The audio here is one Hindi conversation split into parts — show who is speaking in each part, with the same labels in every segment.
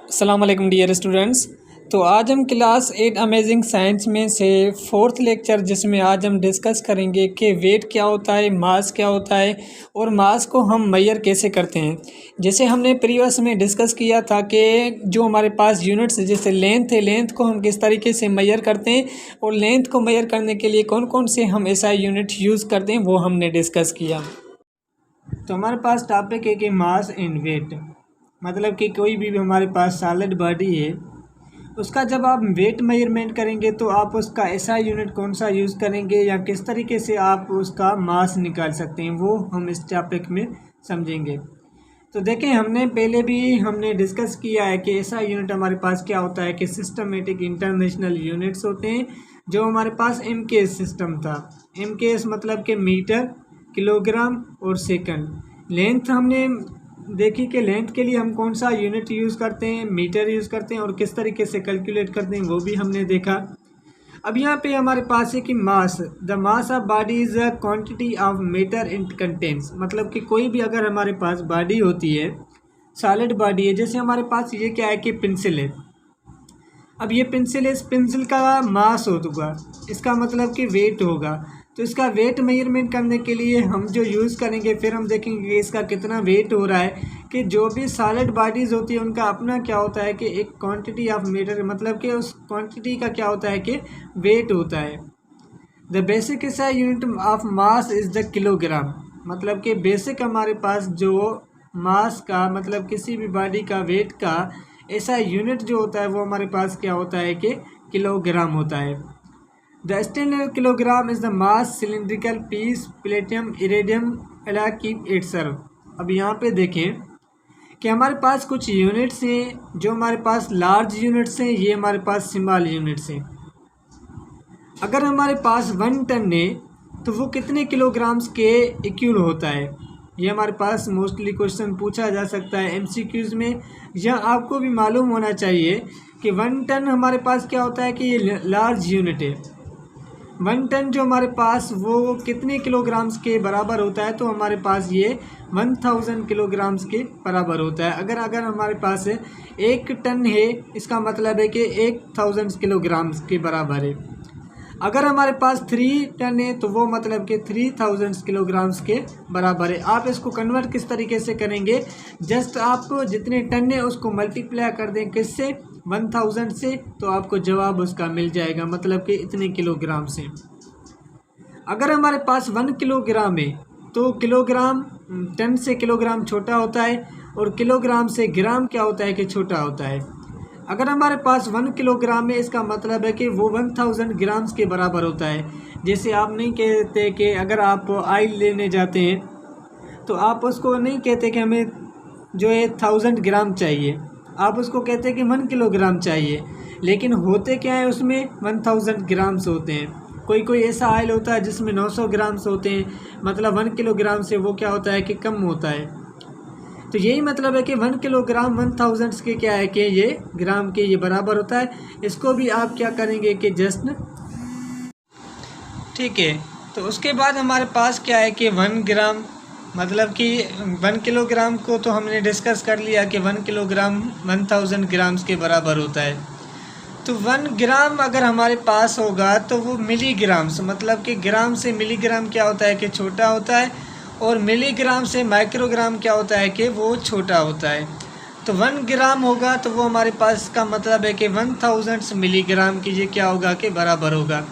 Speaker 1: अस्सलाम वालेकुम डियर स्टूडेंट्स। तो आज हम क्लास 8 अमेजिंग साइंस में से फोर्थ लेक्चर जिसमें आज हम डिस्कस करेंगे कि वेट क्या होता है, मास क्या होता है और मास को हम मेजर कैसे करते हैं। जैसे हमने प्रीवियस में डिस्कस किया था कि जो हमारे पास यूनिट्स जैसे लेंथ है, लेंथ को हम किस तरीके से मेजर करते हैं और लेंथ को मेजर करने के लिए कौन कौन से हम एसआई यूनिट यूज़ करते हैं वो हमने डिस्कस किया। तो हमारे पास टॉपिक है कि मास एंड वेट, मतलब कि कोई भी हमारे पास सॉलिड बॉडी है उसका जब आप वेट मेजरमेंट करेंगे तो आप उसका ऐसा यूनिट कौन सा यूज़ करेंगे या किस तरीके से आप उसका मास निकाल सकते हैं वो हम इस टॉपिक में समझेंगे। तो देखें, हमने डिस्कस किया है कि ऐसा यूनिट हमारे पास क्या होता है कि सिस्टमेटिक इंटरनेशनल यूनिट्स होते हैं। जो हमारे पास एमकेएस सिस्टम था, एमकेएस मतलब कि मीटर, किलोग्राम और सेकंड। लेंथ हमने देखी कि लेंथ के लिए हम कौन सा यूनिट यूज़ करते हैं, मीटर यूज़ करते हैं और किस तरीके से कैलकुलेट करते हैं वो भी हमने देखा। अब यहाँ पे हमारे पास है कि mass, the mass of body is a quantity of matter it contains, मतलब कि कोई भी अगर हमारे पास बॉडी होती है, सॉलिड बॉडी है, जैसे हमारे पास ये क्या है कि पेंसिल है। अब ये पेंसिल है, इस पेंसिल का मास होगा, इसका मतलब कि वेट होगा। तो इसका वेट मेजरमेंट करने के लिए हम जो यूज़ करेंगे, फिर हम देखेंगे कि इसका कितना वेट हो रहा है। कि जो भी सॉलिड बॉडीज़ होती है उनका अपना क्या होता है कि एक क्वांटिटी ऑफ मैटर, मतलब कि उस क्वांटिटी का क्या होता है कि वेट होता है। The basic SI unit of mass is the kilogram, मतलब कि बेसिक हमारे पास जो मास का मतलब किसी भी बॉडी का वेट का ऐसा यूनिट जो होता है वो हमारे पास क्या होता है कि किलोग्राम होता है। The standard kilogram is the mass cylindrical piece platinum iridium alloy keep itself. अब यहाँ पे देखें कि हमारे पास कुछ यूनिट्स हैं जो हमारे पास लार्ज यूनिट्स हैं, ये हमारे पास स्मॉल यूनिट्स हैं। अगर हमारे पास 1 टन है तो वो कितने किलोग्राम्स के इक्वल होता है, ये हमारे पास मोस्टली क्वेश्चन पूछा जा सकता है MCQs में। या आपको भी मालूम होना चाहिए कि 1 टन हमारे पास क्या होता है कि ये लार्ज यूनिट है। 1 टन जो हमारे पास वो कितने किलोग्राम्स के बराबर होता है, तो हमारे पास ये 1000 किलोग्राम्स के बराबर होता है। अगर हमारे पास 1 टन है, इसका मतलब है कि 1000 किलोग्राम्स के बराबर है। अगर हमारे पास 3 टन है तो वो मतलब कि 3000 किलोग्राम्स के बराबर है। आप इसको कन्वर्ट किस तरीके से करेंगे, जस्ट आप जितने टन है उसको मल्टीप्लाई कर दें किससे, 1000 से, तो आपको जवाब उसका मिल जाएगा, मतलब कि इतने किलोग्राम से। अगर हमारे पास 1 किलोग्राम है तो किलोग्राम टन से किलोग्राम छोटा होता है और किलोग्राम से ग्राम क्या होता है कि छोटा होता है। अगर हमारे पास 1 किलोग्राम है, इसका मतलब है कि वो 1000 ग्राम्स के बराबर होता है। जैसे आप नहीं कहते कि अगर आप ऑयल लेने जाते हैं तो आप उसको नहीं कहते कि हमें जो है 1000 ग्राम चाहिए, आप उसको कहते हैं कि 1 किलोग्राम चाहिए। लेकिन होते क्या है, उसमें 1000 ग्राम्स होते हैं। कोई ऐसा ऑयल होता है जिसमें 900 ग्राम्स होते हैं, मतलब 1 किलोग्राम से वो क्या होता है कि कम होता है। तो यही मतलब है कि 1 किलोग्राम 1000 के क्या है कि ये ग्राम के ये बराबर होता है। इसको भी आप क्या करेंगे कि जस्ट, ठीक है। तो उसके बाद हमारे पास क्या है कि 1 ग्राम, मतलब कि 1 किलोग्राम को तो हमने डिस्कस कर लिया कि 1 किलोग्राम 1000 ग्राम्स के बराबर होता है। तो 1 ग्राम अगर हमारे पास होगा तो वो मिलीग्राम्स, मतलब कि ग्राम से मिलीग्राम क्या होता है कि छोटा होता है और मिलीग्राम से माइक्रोग्राम क्या होता है कि वो छोटा होता है। तो 1 ग्राम होगा तो वो हमारे पास का मतलब है कि 1000 मिलीग्राम की ये क्या होगा कि बराबर होगा।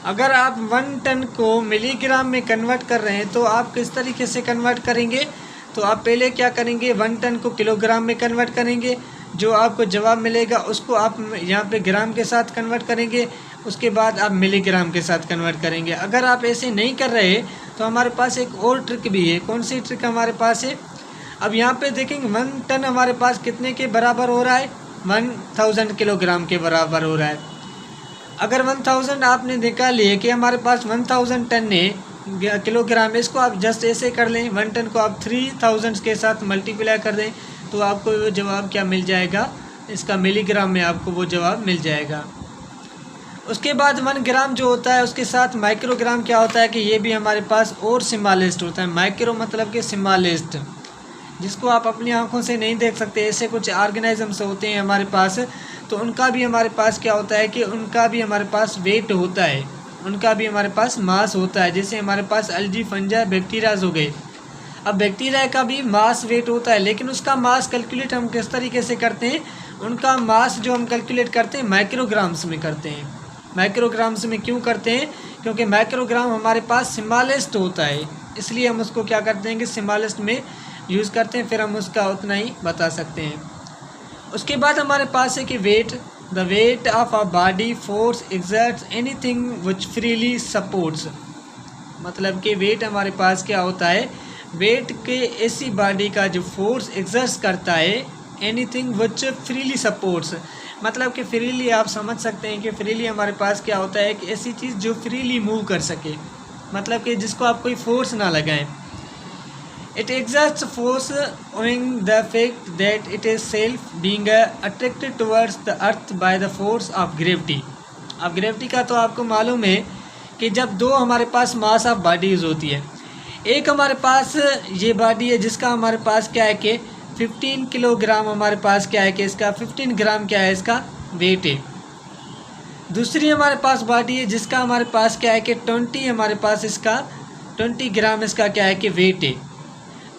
Speaker 1: अगर आप 1 टन को मिलीग्राम में कन्वर्ट कर रहे हैं तो आप किस तरीके से कन्वर्ट करेंगे, तो आप पहले क्या करेंगे, 1 टन को किलोग्राम में कन्वर्ट करेंगे, जो आपको जवाब मिलेगा उसको आप यहाँ पे ग्राम के साथ कन्वर्ट करेंगे, उसके बाद आप मिलीग्राम के साथ कन्वर्ट करेंगे। अगर आप ऐसे नहीं कर रहे तो हमारे पास एक और ट्रिक भी है। कौन सी ट्रिक हमारे पास है, अब यहाँ पे देखेंगे 1 टन हमारे पास कितने के बराबर हो रहा है, 1000 किलोग्राम के बराबर हो रहा है। अगर 1000 आपने निकाल लिए कि हमारे पास 1000 टन है किलोग्राम, इसको आप जस्ट ऐसे कर लें, 1 टन को आप 3000 के साथ मल्टीप्लाई कर दें तो आपको वो जवाब क्या मिल जाएगा, इसका मिलीग्राम में आपको वो जवाब मिल जाएगा। उसके बाद 1 ग्राम जो होता है उसके साथ माइक्रोग्राम क्या होता है कि ये भी हमारे पास और स्मॉलेस्ट होता है। माइक्रो मतलब कि स्मॉलेस्ट, जिसको आप अपनी आंखों से नहीं देख सकते, ऐसे कुछ ऑर्गेनिजम्स होते हैं हमारे पास, तो उनका भी हमारे पास क्या होता है कि उनका भी हमारे पास वेट होता है, उनका भी हमारे पास मास होता है। जैसे हमारे पास एल्गी, फंजा, बैक्टीरियाज हो गए। अब बैक्टीरिया का भी मास वेट होता है, लेकिन उसका मास कैलकुलेट हम किस तरीके से करते हैं, उनका मास जो हम कैलकुलेट करते हैं माइक्रोग्राम्स में करते हैं। माइक्रोग्राम्स में क्यों करते हैं? क्योंकि माइक्रोग्राम हमारे पास स्मॉलेस्ट होता है, इसलिए हम उसको क्या करते हैं कि स्मॉलेस्ट में यूज़ करते हैं, फिर हम उसका उतना ही बता सकते हैं। उसके बाद हमारे पास है कि weight, the weight of a body force exerts anything which freely supports. मतलब कि वेट हमारे पास क्या होता है, वेट के ऐसी बॉडी का जो फोर्स एक्सर्ट्स करता है, एनीथिंग विच फ्रीली सपोर्ट्स, मतलब कि फ्रीली आप समझ सकते हैं कि फ्रीली हमारे पास क्या होता है कि ऐसी चीज़ जो फ्रीली मूव कर सके, मतलब कि जिसको आप कोई फोर्स ना लगाएं। It exerts force owing the fact that it is self being attracted towards the earth by the force of gravity। अब ग्रेविटी का तो आपको मालूम है कि जब दो हमारे पास मास ऑफ बॉडीज होती है, एक हमारे पास ये बॉडी है जिसका हमारे पास क्या है कि 15 किलोग्राम हमारे पास क्या है कि इसका 15 ग्राम क्या है इसका वेट है। दूसरी हमारे पास बॉडी है जिसका हमारे पास क्या है कि 20 हमारे पास इसका 20 ग्राम इसका क्या है कि वेट है।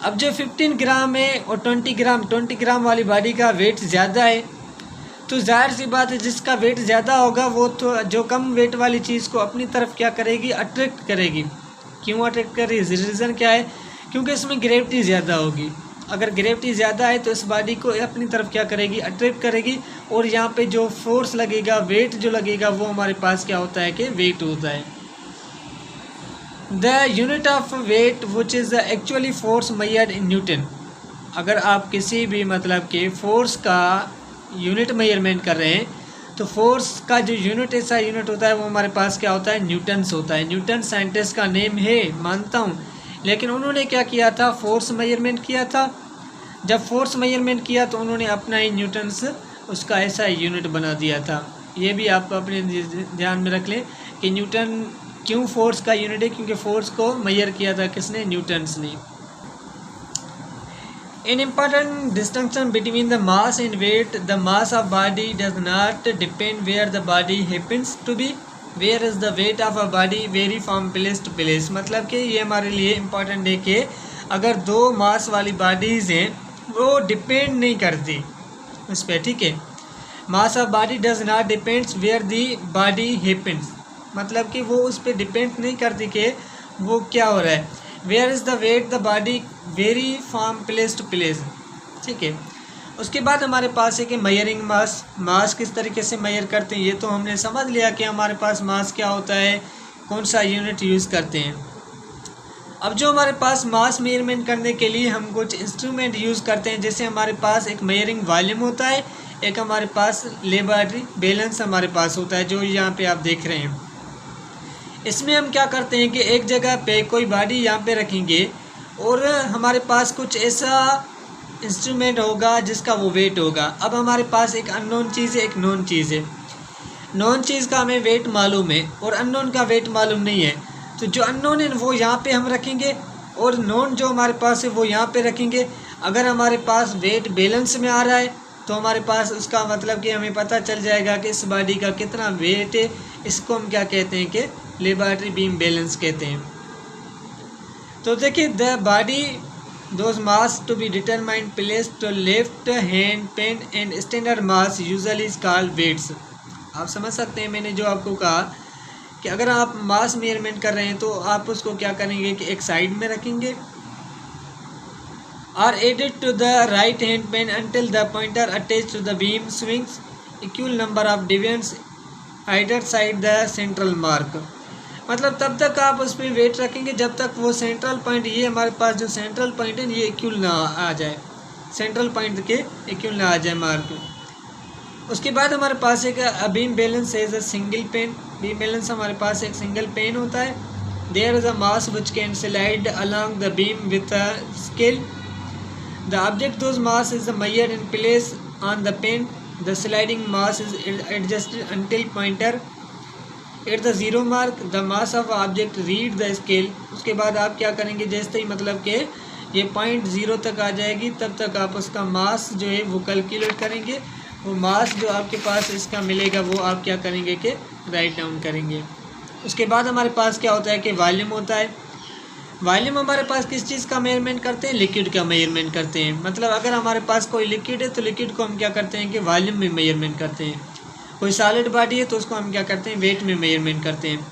Speaker 1: अब जो 15 ग्राम है और 20 ग्राम वाली बॉडी का वेट ज़्यादा है, तो जाहिर सी बात है जिसका वेट ज़्यादा होगा वो तो जो कम वेट वाली चीज़ को अपनी तरफ क्या करेगी, अट्रैक्ट करेगी। क्यों अट्रैक्ट करेगी? रीज़न क्या है? क्योंकि इसमें ग्रेविटी ज़्यादा होगी। अगर ग्रेविटी ज़्यादा है तो इस बॉडी को अपनी तरफ क्या करेगी, अट्रैक्ट करेगी, और यहाँ पे जो फोर्स लगेगा, वेट जो लगेगा वो हमारे पास क्या होता है कि वेट होता है। The unit of weight which is actually force measured in newton. अगर आप किसी भी मतलब के फोर्स का यूनिट मेजरमेंट कर रहे हैं तो फोर्स का जो यूनिट ऐसा यूनिट होता है वो हमारे पास क्या होता है, न्यूटन्स होता है। न्यूटन साइंटिस्ट का नेम है, मानता हूँ, लेकिन उन्होंने क्या किया था, फोर्स मेजरमेंट किया था। जब फोर्स मेजरमेंट किया तो उन्होंने अपना ही न्यूटन्स उसका ऐसा यूनिट बना दिया था। ये भी आपको अपने ध्यान में रख लें कि न्यूटन क्यों फोर्स का यूनिट है, क्योंकि फोर्स को मेजर किया था किसने, न्यूटन्स ने। An important distinction between the mass and weight, the mass of body does not depend where the body happens to be, whereas the weight of a body vary from place to place। मतलब कि ये हमारे लिए इम्पोर्टेंट है कि अगर दो मास वाली बॉडीज़ हैं वो डिपेंड नहीं करती उस पर, ठीक है। Mass of body does not depends where the body happens, मतलब कि वो उस पर डिपेंड नहीं करती कि वो क्या हो रहा है। Where is the weight the body vary from place to place, ठीक है। उसके बाद हमारे पास है कि मेजरिंग मास। मास किस तरीके से मेजर करते हैं ये तो हमने समझ लिया कि हमारे पास मास क्या होता है, कौन सा यूनिट यूज़ करते हैं। अब जो हमारे पास मास मेजरमेंट करने के लिए हम कुछ इंस्ट्रूमेंट यूज़ करते हैं, जैसे हमारे पास एक मेजरिंग वॉल्यूम होता है, एक हमारे पास लेबोरेटरी बैलेंस हमारे पास होता है, जो यहाँ पे आप देख रहे हैं। इसमें हम क्या करते हैं कि एक जगह पे कोई बॉडी यहाँ पे रखेंगे और हमारे पास कुछ ऐसा इंस्ट्रूमेंट होगा जिसका वो वेट होगा। अब हमारे पास एक अननोन चीज़ है, एक नोन चीज़ है। नोन चीज़ का हमें वेट मालूम है और अननोन का वेट मालूम नहीं है, तो जो अननोन है वो यहाँ पे हम रखेंगे और नोन जो हमारे पास है वो यहाँ पे रखेंगे। अगर हमारे पास वेट बैलेंस में आ रहा है तो हमारे पास उसका मतलब कि हमें पता चल जाएगा कि इस बॉडी का कितना वेट है। इसको हम क्या कहते हैं कि लेबोरेटरी बीम बैलेंस कहते हैं। तो देखिए, the body whose mass to be determined place to left hand pan and standard mass usually is called weights. आप समझ सकते हैं मैंने जो आपको कहा कि अगर आप मास मेजरमेंट कर रहे हैं तो आप उसको क्या करेंगे कि एक साइड में रखेंगे और added to the right hand pan until the pointer attach to the beam swings equal number of divisions either side the central mark. मतलब तब तक आप उस पर वेट रखेंगे जब तक वो सेंट्रल पॉइंट, ये हमारे पास जो सेंट्रल पॉइंट है ये इक्वल ना आ जाए, सेंट्रल पॉइंट के इक्वल ना आ जाए मार्क। उसके बाद हमारे पास एक बीम बैलेंस है, सिंगल पेन। बीम बैलेंस हमारे पास एक सिंगल पेन होता है। There is a mass which can slide along the beam with a scale. The object whose mass is measured in place on the pan. The sliding mass is adjusted until pointer at the zero mark. The mass of object read the scale. उसके बाद आप क्या करेंगे, जैसे ही मतलब कि ये पॉइंट 0 तक आ जाएगी तब तक आप उसका मास जो है वो कैलकुलेट करेंगे। वो मास जो आपके पास इसका मिलेगा वो आप क्या करेंगे कि राइट डाउन करेंगे। उसके बाद हमारे पास क्या होता है कि वॉल्यूम होता है। वॉल्यूम हमारे पास किस चीज़ का मेजरमेंट करते हैं, लिक्विड का मेजरमेंट करते हैं। मतलब अगर हमारे पास कोई लिक्विड है तो लिक्विड को हम क्या करते हैं कि वॉल्यूम में मेजरमेंट करते हैं। कोई सॉलिड बॉडी है तो उसको हम क्या करते हैं, वेट में मेजरमेंट करते हैं।